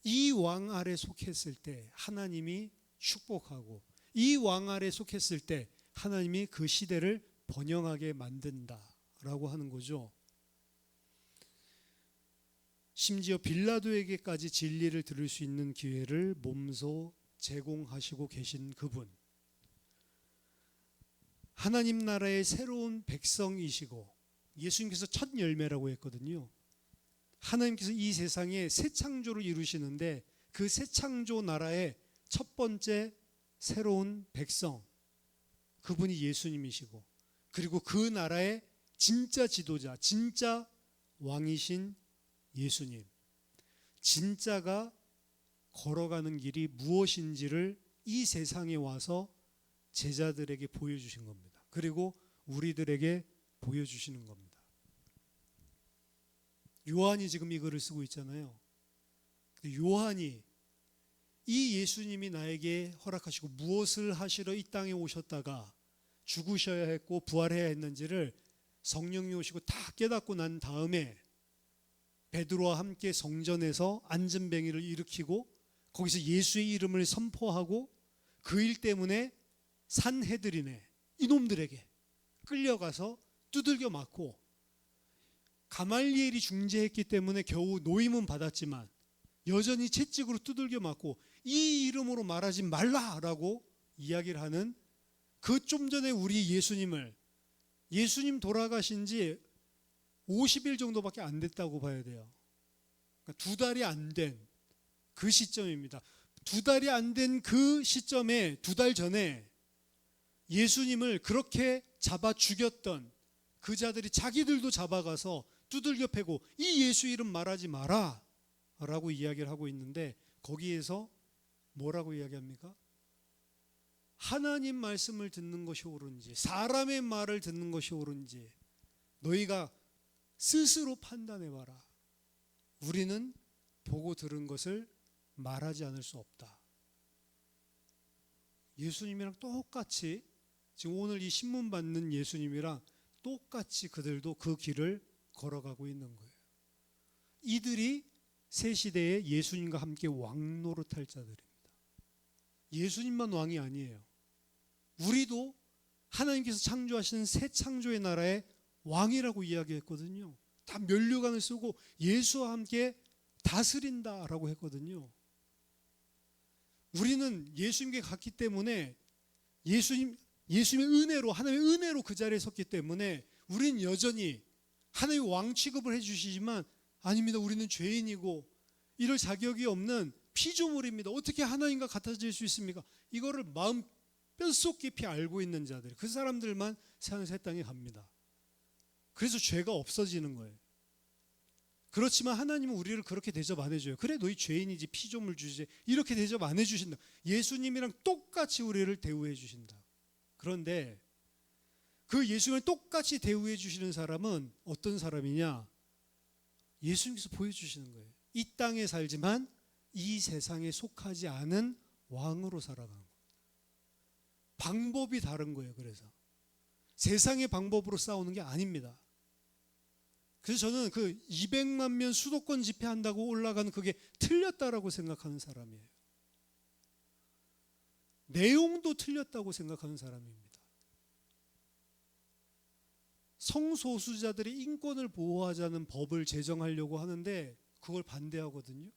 이 왕 아래 속했을 때 하나님이 축복하고, 이 왕 아래 속했을 때 하나님이 그 시대를 번영하게 만든다라고 하는 거죠. 심지어 빌라도에게까지 진리를 들을 수 있는 기회를 몸소 제공하시고 계신 그분, 하나님 나라의 새로운 백성이시고 예수님께서 첫 열매라고 했거든요. 하나님께서 이 세상에 새 창조를 이루시는데 그 새 창조 나라의 첫 번째 새로운 백성, 그분이 예수님이시고, 그리고 그 나라의 진짜 지도자, 진짜 왕이신 예수님, 진짜가 걸어가는 길이 무엇인지를 이 세상에 와서 제자들에게 보여주신 겁니다. 그리고 우리들에게 보여주시는 겁니다. 요한이 지금 이 글을 쓰고 있잖아요. 요한이 이 예수님이 나에게 허락하시고 무엇을 하시러 이 땅에 오셨다가 죽으셔야 했고 부활해야 했는지를 성령이 오시고 다 깨닫고 난 다음에 베드로와 함께 성전에서 안전뱅이를 일으키고 거기서 예수의 이름을 선포하고 그 일 때문에 산헤드린에 이놈들에게 끌려가서 두들겨 맞고 가말리엘이 중재했기 때문에 겨우 노임은 받았지만 여전히 채찍으로 두들겨 맞고 이 이름으로 말하지 말라라고 이야기를 하는 그 좀 전에 우리 예수님 돌아가신 지 50일 정도밖에 안 됐다고 봐야 돼요. 그러니까 2달이 안 된 그 시점입니다. 2달이 안 된 그 시점에 2달 전에 예수님을 그렇게 잡아 죽였던 그 자들이 자기들도 잡아가서 두들겨 패고 이 예수 이름 말하지 마라 라고 이야기를 하고 있는데 거기에서 뭐라고 이야기합니까? 하나님 말씀을 듣는 것이 옳은지 사람의 말을 듣는 것이 옳은지 너희가 스스로 판단해봐라. 우리는 보고 들은 것을 말하지 않을 수 없다. 예수님이랑 똑같이 지금 오늘 이 신문 받는 예수님이랑 똑같이 그들도 그 길을 걸어가고 있는 거예요. 이들이 새 시대에 예수님과 함께 왕노릇할 자들입니다. 예수님만 왕이 아니에요. 우리도 하나님께서 창조하시는 새 창조의 나라의 왕이라고 이야기했거든요. 다 면류관을 쓰고 예수와 함께 다스린다라고 했거든요. 우리는 예수님께 갔기 때문에 예수님의 은혜로 하나님의 은혜로 그 자리에 섰기 때문에 우리는 여전히 하나님의 왕 취급을 해주시지만 아닙니다. 우리는 죄인이고 이럴 자격이 없는 피조물입니다. 어떻게 하나님과 같아질 수 있습니까? 이거를 마음 뼛속 깊이 알고 있는 자들, 그 사람들만 새하늘 새 땅에 갑니다. 그래서 죄가 없어지는 거예요. 그렇지만 하나님은 우리를 그렇게 대접 안 해줘요. 그래 너희 죄인이지 피조물 주제 이렇게 대접 안 해주신다. 예수님이랑 똑같이 우리를 대우해 주신다. 그런데 그 예수님을 똑같이 대우해 주시는 사람은 어떤 사람이냐? 예수님께서 보여주시는 거예요. 이 땅에 살지만 이 세상에 속하지 않은 왕으로 살아가는 겁니다. 방법이 다른 거예요. 그래서 세상의 방법으로 싸우는 게 아닙니다. 그래서 저는 그 200만 명 수도권 집회한다고 올라가는 그게 틀렸다라고 생각하는 사람이에요. 내용도 틀렸다고 생각하는 사람입니다. 성소수자들의 인권을 보호하자는 법을 제정하려고 하는데 그걸 반대하거든요.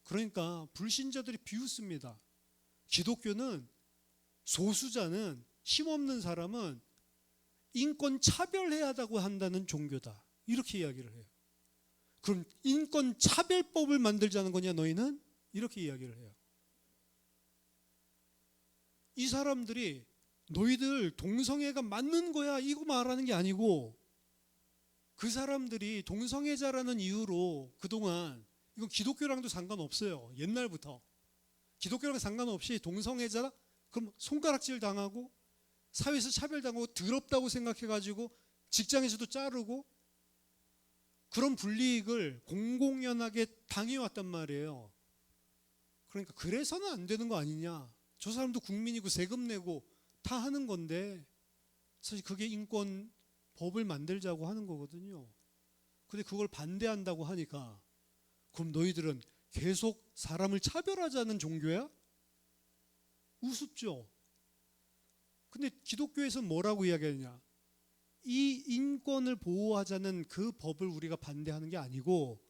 그러니까 불신자들이 비웃습니다. 기독교는 소수자는 힘없는 사람은 인권 차별해야 한다는 종교다. 이렇게 이야기를 해요. 그럼 인권 차별법을 만들자는 거냐 너희는? 이렇게 이야기를 해요. 이 사람들이 너희들 동성애가 맞는 거야 이거 말하는 게 아니고 그 사람들이 동성애자라는 이유로 그동안 이건 기독교랑도 상관없어요. 옛날부터 기독교랑 상관없이 동성애자 그럼 손가락질 당하고 사회에서 차별당하고 더럽다고 생각해가지고 직장에서도 자르고 그런 불이익을 공공연하게 당해왔단 말이에요. 그러니까 그래서는 안 되는 거 아니냐. 저 사람도 국민이고 세금 내고 다 하는 건데 사실 그게 인권 법을 만들자고 하는 거거든요. 근데 그걸 반대한다고 하니까 그럼 너희들은 계속 사람을 차별하자는 종교야? 우습죠. 근데 기독교에서는 뭐라고 이야기하느냐? 이 인권을 보호하자는 그 법을 우리가 반대하는 게 아니고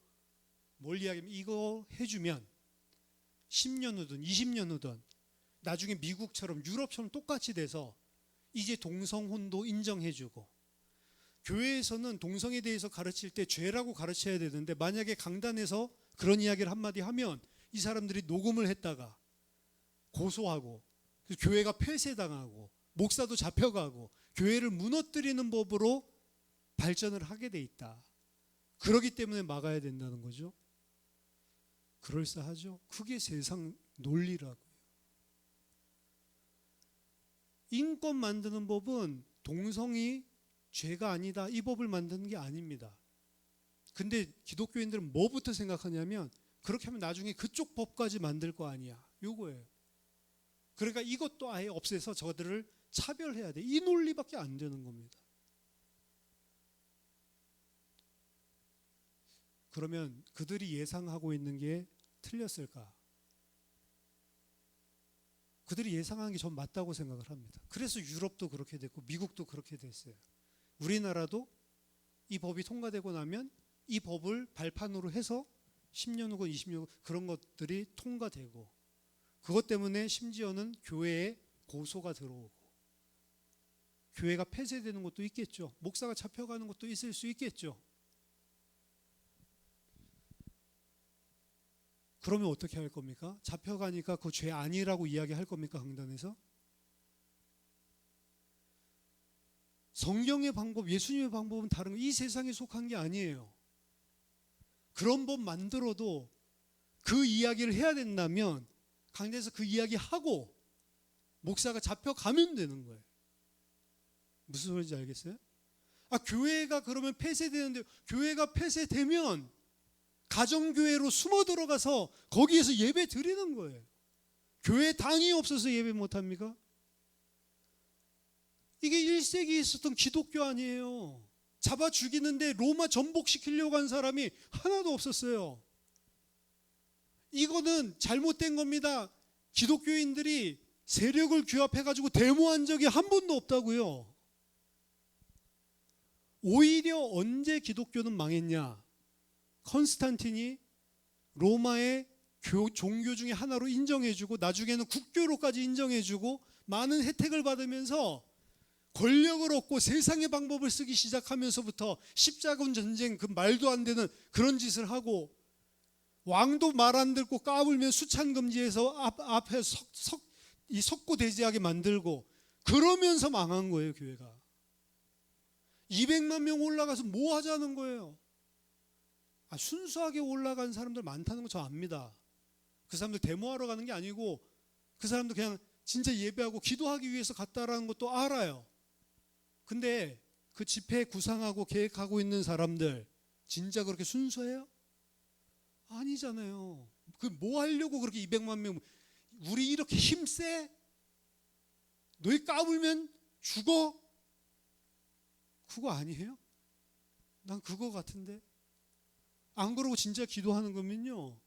뭘 이야기하면 이거 해주면 10년 후든 20년 후든 나중에 미국처럼 유럽처럼 똑같이 돼서 이제 동성혼도 인정해주고 교회에서는 동성에 대해서 가르칠 때 죄라고 가르쳐야 되는데 만약에 강단에서 그런 이야기를 한마디 하면 이 사람들이 녹음을 했다가 고소하고 교회가 폐쇄당하고 목사도 잡혀가고 교회를 무너뜨리는 법으로 발전을 하게 돼 있다. 그러기 때문에 막아야 된다는 거죠. 그럴싸하죠. 그게 세상 논리라고요. 인권 만드는 법은 동성이 죄가 아니다 이 법을 만드는 게 아닙니다. 근데 기독교인들은 뭐부터 생각하냐면 그렇게 하면 나중에 그쪽 법까지 만들 거 아니야. 요거예요. 그러니까 이것도 아예 없애서 저들을 차별해야 돼. 이 논리밖에 안 되는 겁니다. 그러면 그들이 예상하고 있는 게 틀렸을까? 그들이 예상하는 게 전 맞다고 생각을 합니다. 그래서 유럽도 그렇게 됐고 미국도 그렇게 됐어요. 우리나라도 이 법이 통과되고 나면 이 법을 발판으로 해서 10년 후건 20년 후 그런 것들이 통과되고 그것 때문에 심지어는 교회에 고소가 들어오고 교회가 폐쇄되는 것도 있겠죠. 목사가 잡혀가는 것도 있을 수 있겠죠. 그러면 어떻게 할 겁니까? 잡혀가니까 그 죄 아니라고 이야기할 겁니까? 강단에서? 성경의 방법, 예수님의 방법은 다른 거. 이 세상에 속한 게 아니에요. 그런 법 만들어도 그 이야기를 해야 된다면 강단에서 그 이야기 하고 목사가 잡혀가면 되는 거예요. 무슨 소리인지 알겠어요? 교회가 그러면 폐쇄되는데 교회가 폐쇄되면 가정교회로 숨어 들어가서 거기에서 예배 드리는 거예요. 교회 당이 없어서 예배 못합니까? 이게 1세기에 있었던 기독교 아니에요. 잡아 죽이는데 로마 전복시키려고 한 사람이 하나도 없었어요. 이거는 잘못된 겁니다. 기독교인들이 세력을 규합해가지고 데모한 적이 한 번도 없다고요. 오히려 언제 기독교는 망했냐? 컨스탄틴이 로마의 종교 중에 하나로 인정해주고 나중에는 국교로까지 인정해주고 많은 혜택을 받으면서 권력을 얻고 세상의 방법을 쓰기 시작하면서부터 십자군 전쟁 그 말도 안 되는 그런 짓을 하고 왕도 말 안 듣고 까불면 수찬 금지해서 앞에 석고대제하게 만들고 그러면서 망한 거예요. 교회가 200만 명 올라가서 뭐 하자는 거예요? 순수하게 올라간 사람들 많다는 거 저 압니다. 그 사람들 데모하러 가는 게 아니고 그 사람들 그냥 진짜 예배하고 기도하기 위해서 갔다라는 것도 알아요. 근데 그 집회 구상하고 계획하고 있는 사람들 진짜 그렇게 순수해요? 아니잖아요. 그 뭐 하려고 그렇게 200만 명 우리 이렇게 힘세? 너희 까불면 죽어? 그거 아니에요? 난 그거 같은데. 안 그러고 진짜 기도하는 거면요.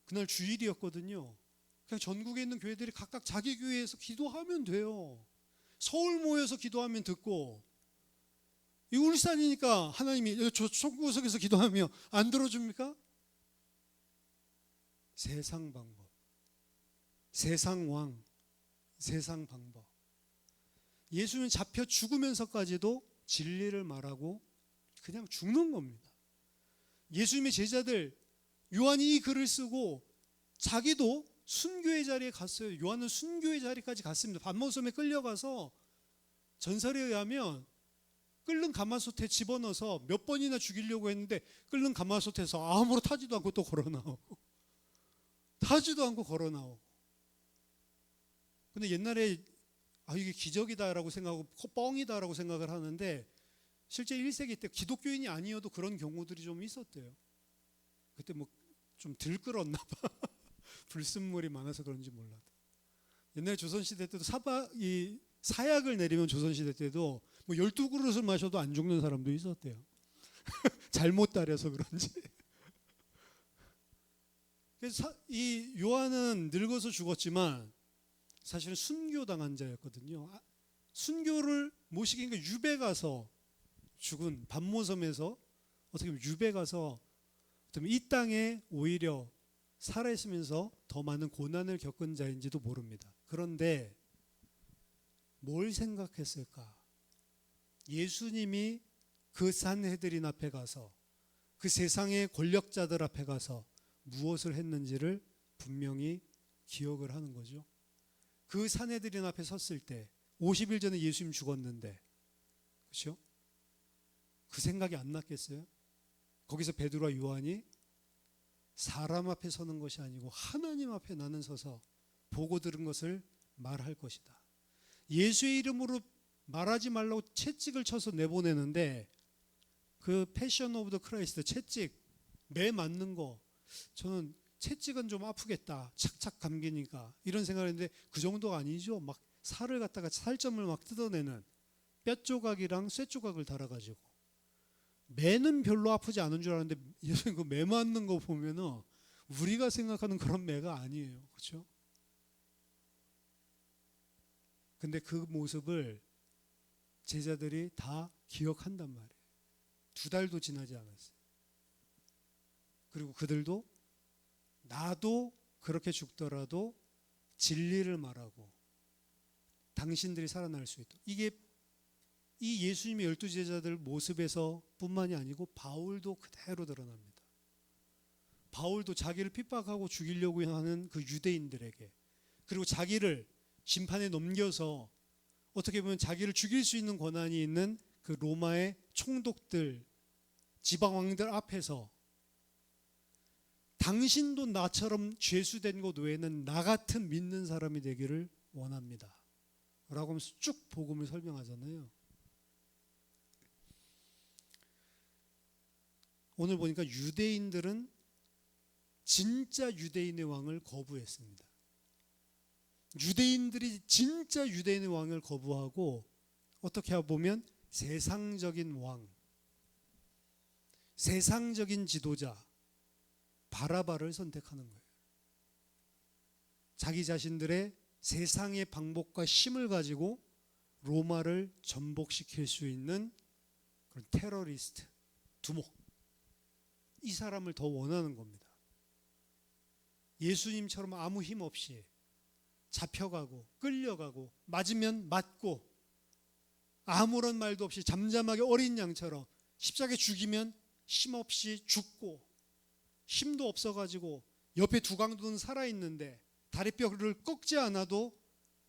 그날 주일이었거든요. 그냥 전국에 있는 교회들이 각각 자기 교회에서 기도하면 돼요. 서울 모여서 기도하면 듣고 이 울산이니까 하나님이 저 총구석에서 기도하면 안 들어줍니까? 세상 방법, 세상 왕, 세상 방법. 예수는 잡혀 죽으면서까지도 진리를 말하고 그냥 죽는 겁니다. 예수님의 제자들 요한이 이 글을 쓰고 자기도 순교의 자리에 갔어요. 요한은 순교의 자리까지 갔습니다. 반모섬에 끌려가서 전설에 의하면 끓는 가마솥에 집어넣어서 몇 번이나 죽이려고 했는데 끓는 가마솥에서 아무로 타지도 않고 또 걸어나오고 타지도 않고 걸어나오고. 근데 옛날에 이게 기적이다라고 생각하고 뻥이다라고 생각을 하는데 실제 1세기 때 기독교인이 아니어도 그런 경우들이 좀 있었대요. 그때 뭐 좀 들끓었나 봐. 불순물이 많아서 그런지 몰라도. 옛날 조선시대 때도 사약을 내리면 조선시대 때도 뭐 12그릇을 마셔도 안 죽는 사람도 있었대요. 잘못 따려서 그런지. 그래서 이 요한은 늙어서 죽었지만 사실은 순교당한 자였거든요. 순교를 모시기니까 유배 가서 죽은 반모섬에서 어떻게 보면 유배 가서 이 땅에 오히려 살아있으면서 더 많은 고난을 겪은 자인지도 모릅니다. 그런데 뭘 생각했을까? 예수님이 그 산헤드린 앞에 가서 그 세상의 권력자들 앞에 가서 무엇을 했는지를 분명히 기억을 하는 거죠. 그 산헤드린 앞에 섰을 때 50일 전에 예수님 죽었는데, 그렇죠? 그 생각이 안 났겠어요? 거기서 베드로와 요한이 사람 앞에 서는 것이 아니고 하나님 앞에 나는 서서 보고 들은 것을 말할 것이다. 예수의 이름으로 말하지 말라고 채찍을 쳐서 내보내는데, 그 패션 오브 더 크라이스트 채찍 매 맞는 거, 저는 채찍은 좀 아프겠다, 착착 감기니까 이런 생각을 했는데 그 정도가 아니죠. 막 살을 갖다가 살점을 막 뜯어내는 뼈 조각이랑 쇠 조각을 달아가지고, 매는 별로 아프지 않은 줄 알았는데 예수님 그 매 맞는 거 보면은 우리가 생각하는 그런 매가 아니에요. 그렇죠? 근데 그 모습을 제자들이 다 기억한단 말이에요. 2달도 지나지 않았어요. 그리고 그들도 나도 그렇게 죽더라도 진리를 말하고 당신들이 살아날 수 있도록, 이게 이 예수님의 12제자들 모습에서 뿐만이 아니고 바울도 그대로 드러납니다. 바울도 자기를 핍박하고 죽이려고 하는 그 유대인들에게, 그리고 자기를 심판에 넘겨서 어떻게 보면 자기를 죽일 수 있는 권한이 있는 그 로마의 총독들, 지방왕들 앞에서 당신도 나처럼 죄수된 것 외에는 나 같은 믿는 사람이 되기를 원합니다 라고 하면서 쭉 복음을 설명하잖아요. 오늘 보니까 유대인들은 진짜 유대인의 왕을 거부했습니다. 유대인들이 진짜 유대인의 왕을 거부하고 어떻게 보면 세상적인 왕, 세상적인 지도자 바라바를 선택하는 거예요. 자기 자신들의 세상의 방법과 힘을 가지고 로마를 전복시킬 수 있는 그런 테러리스트, 두목, 이 사람을 더 원하는 겁니다. 예수님처럼 아무 힘 없이 잡혀가고 끌려가고 맞으면 맞고 아무런 말도 없이 잠잠하게 어린 양처럼 십자가에 죽이면 힘없이 죽고, 힘도 없어가지고 옆에 두강도는 살아있는데 다리뼈를 꺾지 않아도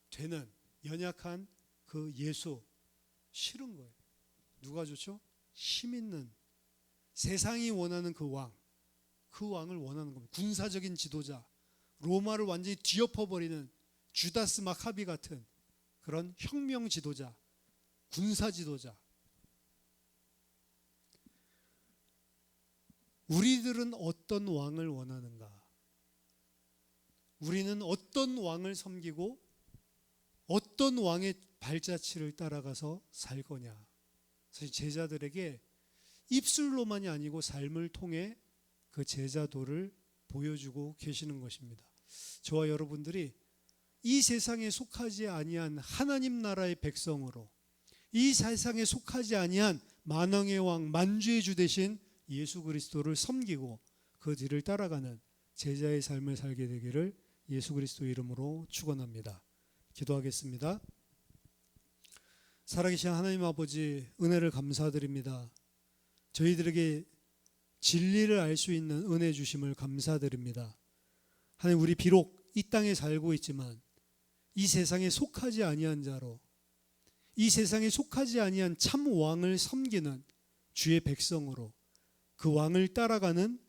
되는 연약한 그 예수 싫은 거예요. 누가 좋죠? 힘 있는, 세상이 원하는 그 왕, 그 왕을 원하는 겁니다. 군사적인 지도자, 로마를 완전히 뒤엎어버리는 주다스 마카비 같은 그런 혁명 지도자, 군사 지도자. 우리들은 어떤 왕을 원하는가? 우리는 어떤 왕을 섬기고 어떤 왕의 발자취를 따라가서 살 거냐? 사실 제자들에게 입술로만이 아니고 삶을 통해 그 제자도를 보여주고 계시는 것입니다. 저와 여러분들이 이 세상에 속하지 아니한 하나님 나라의 백성으로, 이 세상에 속하지 아니한 만왕의 왕, 만주의 주 되신 예수 그리스도를 섬기고 그 뒤를 따라가는 제자의 삶을 살게 되기를 예수 그리스도 이름으로 축원합니다. 기도하겠습니다. 살아계신 하나님 아버지, 은혜를 감사드립니다. 저희들에게 진리를 알 수 있는 은혜 주심을 감사드립니다. 하나님, 우리 비록 이 땅에 살고 있지만 이 세상에 속하지 아니한 자로, 이 세상에 속하지 아니한 참 왕을 섬기는 주의 백성으로, 그 왕을 따라가는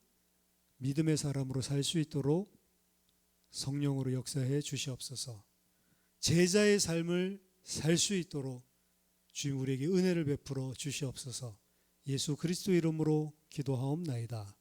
믿음의 사람으로 살 수 있도록 성령으로 역사해 주시옵소서. 제자의 삶을 살 수 있도록 주님 우리에게 은혜를 베풀어 주시옵소서. 예수 그리스도 이름으로 기도하옵나이다.